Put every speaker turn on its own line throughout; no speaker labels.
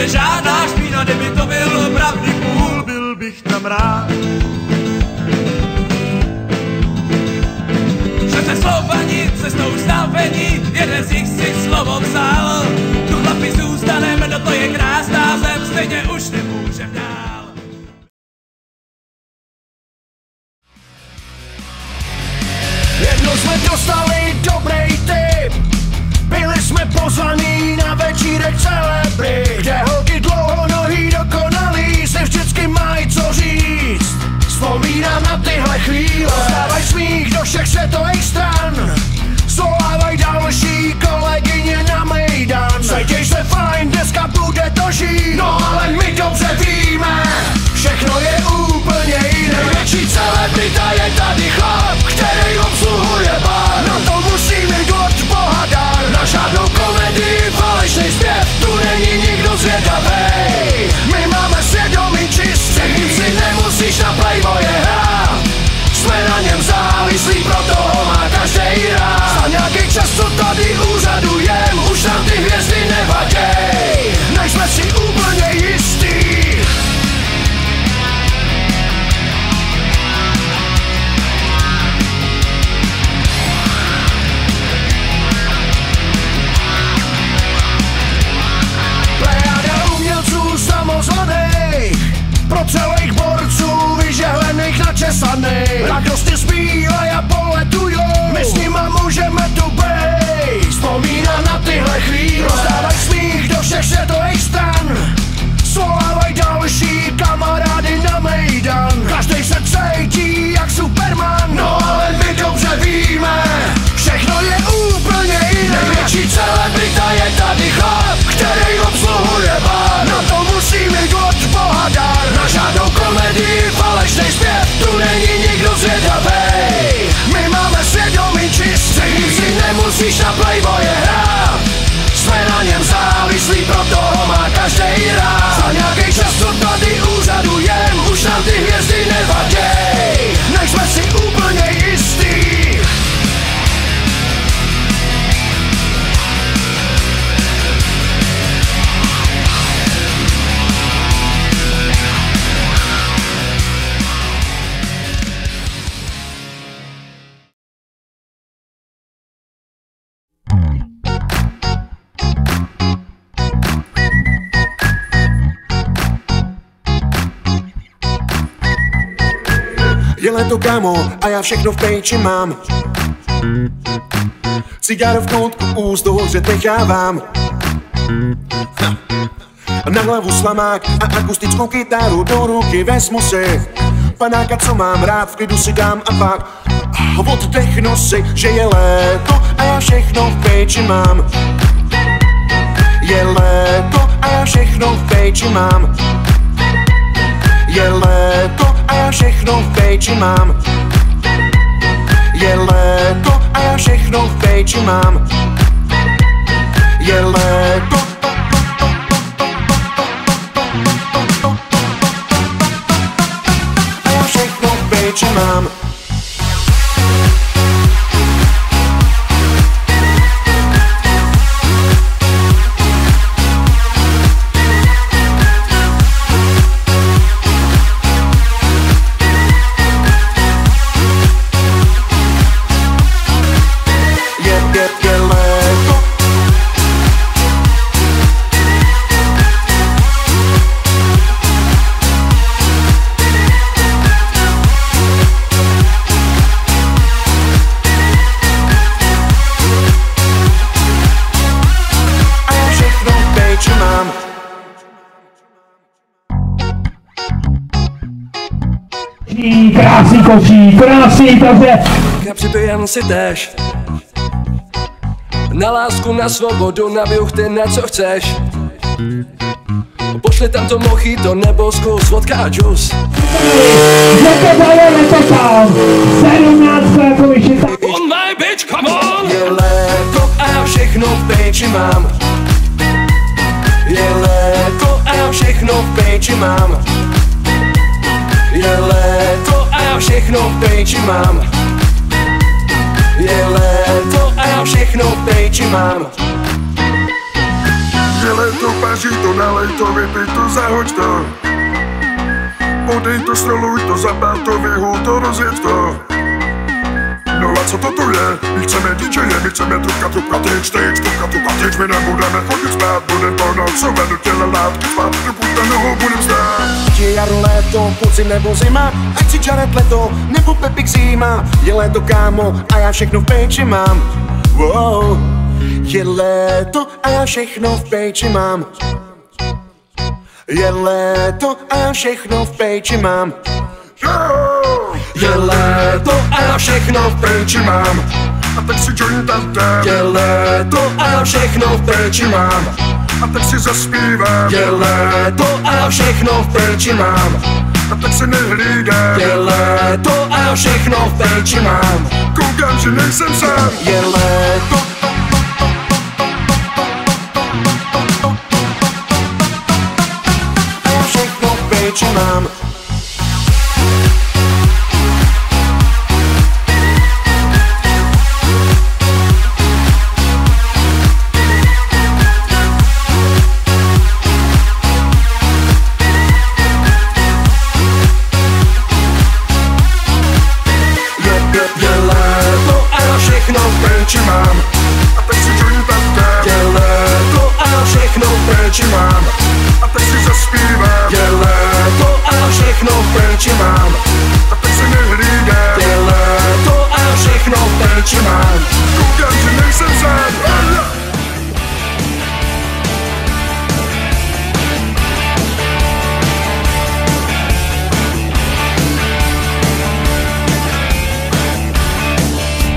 je žádná špína, kdyby to byl pravý půl, byl bych tam rád. Že přeslovaní cestou znavení, jeden z nich si slovo vzal. Tu chlapi zůstanem, no to je krásná zem, stejně už nemůžem dál.
Jednou jsme dostali dobrý tip, byli jsme pozvaní na večírek celebrit, kde holky dlouhonohý dokonalý si vždycky mají co říct. Vzpomínám na tyhle chvíle, rozdávaj smích do všech světových stran, zvolávaj další kolegyně na mejdan. Cítěj se fajn, dneska bude to žít, no ale my dobře víme, všechno je úplně jiné. Největší celebrita je tady chlap, který obsluhuje bar. Na to musí mít od Boha dar, na žádnou komedii, falešný zpěv, tu není nikdo zvědavej. My máme svědomí čistý, ním si nemusíš na Playboye hrát. Jsme na něm závislí, proto ho má každej rád. Za nějaký čas, co tady úřadujem, už nám ty hvězdy nevaděj. Nejsme si úplně jistí. Plejada umělců samozvaných, pro celých borců vyžehlených, načesaných. Radostně zpívaj a poletujou, my s nima můžeme tu bejt. Vzpomínám na tyhle chvíle, rozdávaj smích do všech světových stran, svolávaj další kamarády na mejdan. Každej se cítí jak Superman, no ale my dobře víme, všechno je úplně jiné. Největší celebrita je tady chlap, který obsluhuje bar. Na to musí mít od Boha dar, na žádnou komedii, falešný zpěv, tu není nikdo zvědavej. My máme svědomí čistý, ním si nemusíš na Playboye hrát. Jsme na něm závislí, proto ho má každej rád. Za nějaký čas, co tady úřadujem, už nám ty hvězdy nevaděj. Nejsme si úplně jistí.
Je léto, kámo, a já všechno v péči mám. Cigáro v koutku úst do hořet nechávám. Na hlavu slamák a akustickou kytaru do ruky vezmu si. Panáka, co mám rád, v klidu si dám a pak oddechnu si, že je léto a já všechno v péči mám. Je léto a já všechno v péči mám. Je léto a já všechno v péči mám. Je léto a já všechno v péči mám. Je léto. A já všechno v péči mám.
Krásný kočí, krásný, takže...
Připijám si též na lásku, na svobodu, na bjuchty, na co chceš. Pošli tam to mojito nebo zkus vodka a džus.
Že to zajeme to tam, 17 jako vyšitá.
On my bitch, come on! Je léto a já všechno v péči mám. Je léto a já všechno v péči mám. Je léto a já všechno v péči mám. Je léto a já všechno v péči mám.
Je léto, paří to, nalej to, vypij to, zahoď to. Podej to, stroluj to, zapál to, vyhul to, rozjeď to. No a co to tu je? My chceme DJe, my chceme trubka tyč, trubka tyč. My nebudeme chodit spát, budem ponocovat do těla látky spát, trubku nohou budem stát.
Je jaro, léto, podzim nebo zima, ať si Jared Leto nebo Pepik Zima. Je léto, kámo, a já všechno v péči mám. Wow. Je léto a já všechno v péči mám. Je léto a já všechno v péči mám.
Je léto a já všechno v péči mám.
A tak si joint tam dám.
Je léto a já všechno v péči mám.
A tak si zaspívám.
Je léto a já všechno v péči mám.
A tak se nehlídám.
Je léto a já všechno v péči mám.
Koukám, že nejsem sám.
Je léto a já všechno v péči mám.
Mám. A tak si joint tam dám.
Je léto a já všechno v péči mám.
A tak si zaspívám.
Je léto a já všechno v péči mám.
A tak se nehlídám.
Je léto a já všechno v péči mám.
Koukám, že nejsem sám.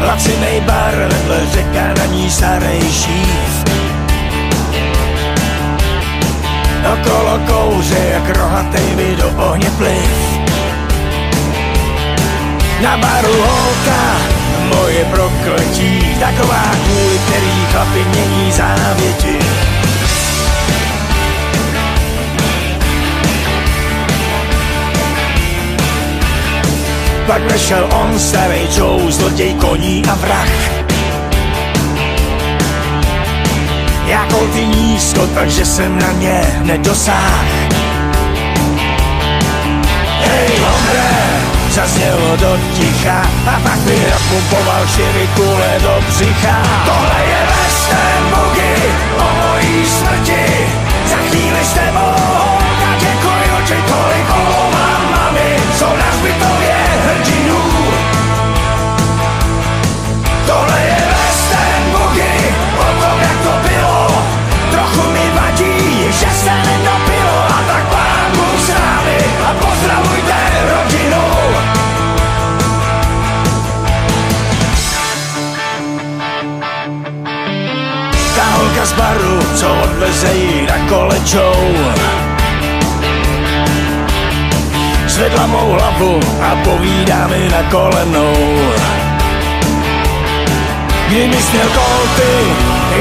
Lacinej bar, vedle řeka, na ní starý šíf. Okolo kouře, jak rohatej vy do ohně pliv. Na baru holka, moje prokletí, taková kvůli který chlapi mění závěti. Pak vešel on, starý Joe, zloděj koní a vrah. Jako ty nízko, takže jsem na ně nedosáhl. Hej, hombre, zaznělo do ticha a pak mi napumpoval šivy kule do břicha. Tohle je western boogie o mojí smrti. Za chvíli s tebou, holka, děkuji, že tolik mám mami, jsou na zbytově hrdinů. Tohle je western boogie o tom, jak to bylo. Trochu mi vadí, že se nedopilo, a tak pán Bůh s námi a pozdravujte rodinu. Ta holka z baru, co odveze jí na kole Joe, zvedla mou hlavu a povídá mi na kolenou. Kdyby směl kolty,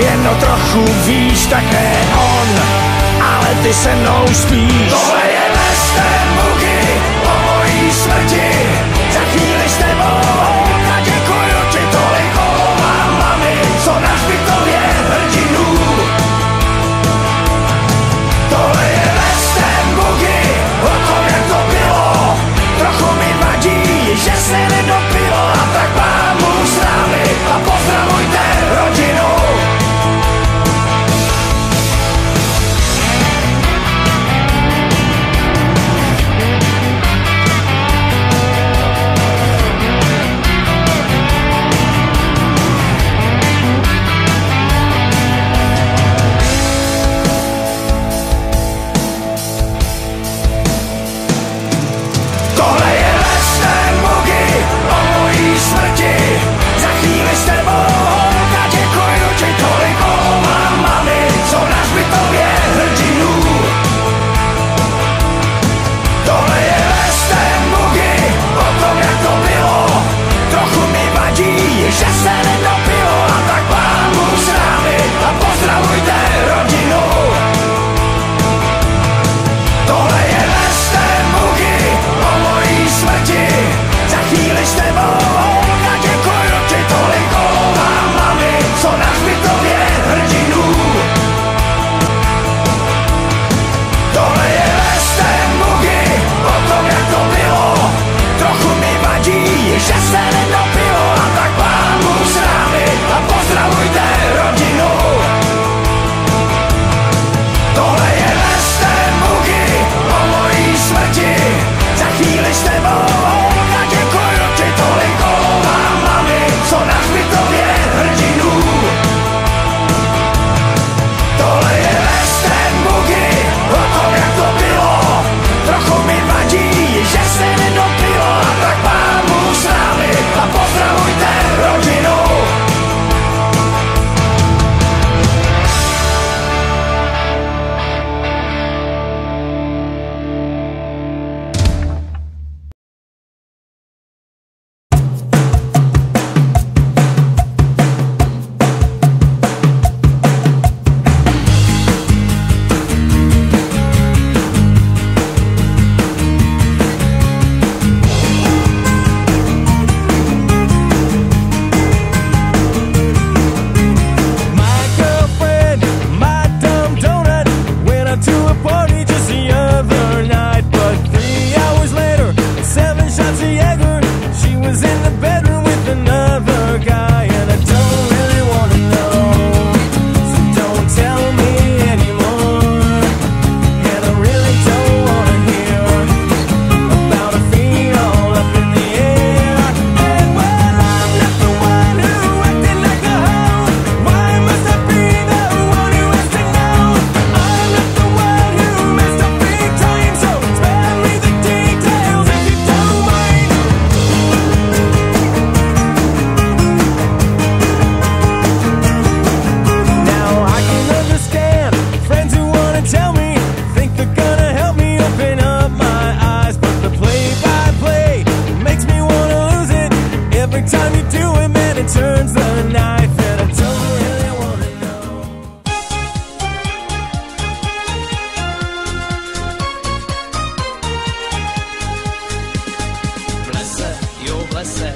jen o trochu víš, tak ne on, ale ty se mnou spíš. Tohle je western boogie o mojí smrti. Za chvíli s tebou, holka, děkuju ti tolik, mám mami, co na zbytově hrdinů. Tohle je western boogie o tom, jak to bylo. Trochu mi vadí, že se nedopilo, a tak pán Bůh s námi a pozdravujte rodinu. was in the bedroom with another guy, and I don't really wanna know. So don't tell me anymore, and I really don't wanna hear about a feet all up in the air. And well, I'm not the one who acted like a hoe. Why must I be the one who has to know? I'm not the one who messed up big time, so spare me the details if you don't mind. Now I can understand friends who wanna tell me, think they're gonna help me open up my eyes, but the play-by-play makes me wanna lose it. Every time you do it, man, it turns the knife, and I don't really wanna know.
Blese, jo blese,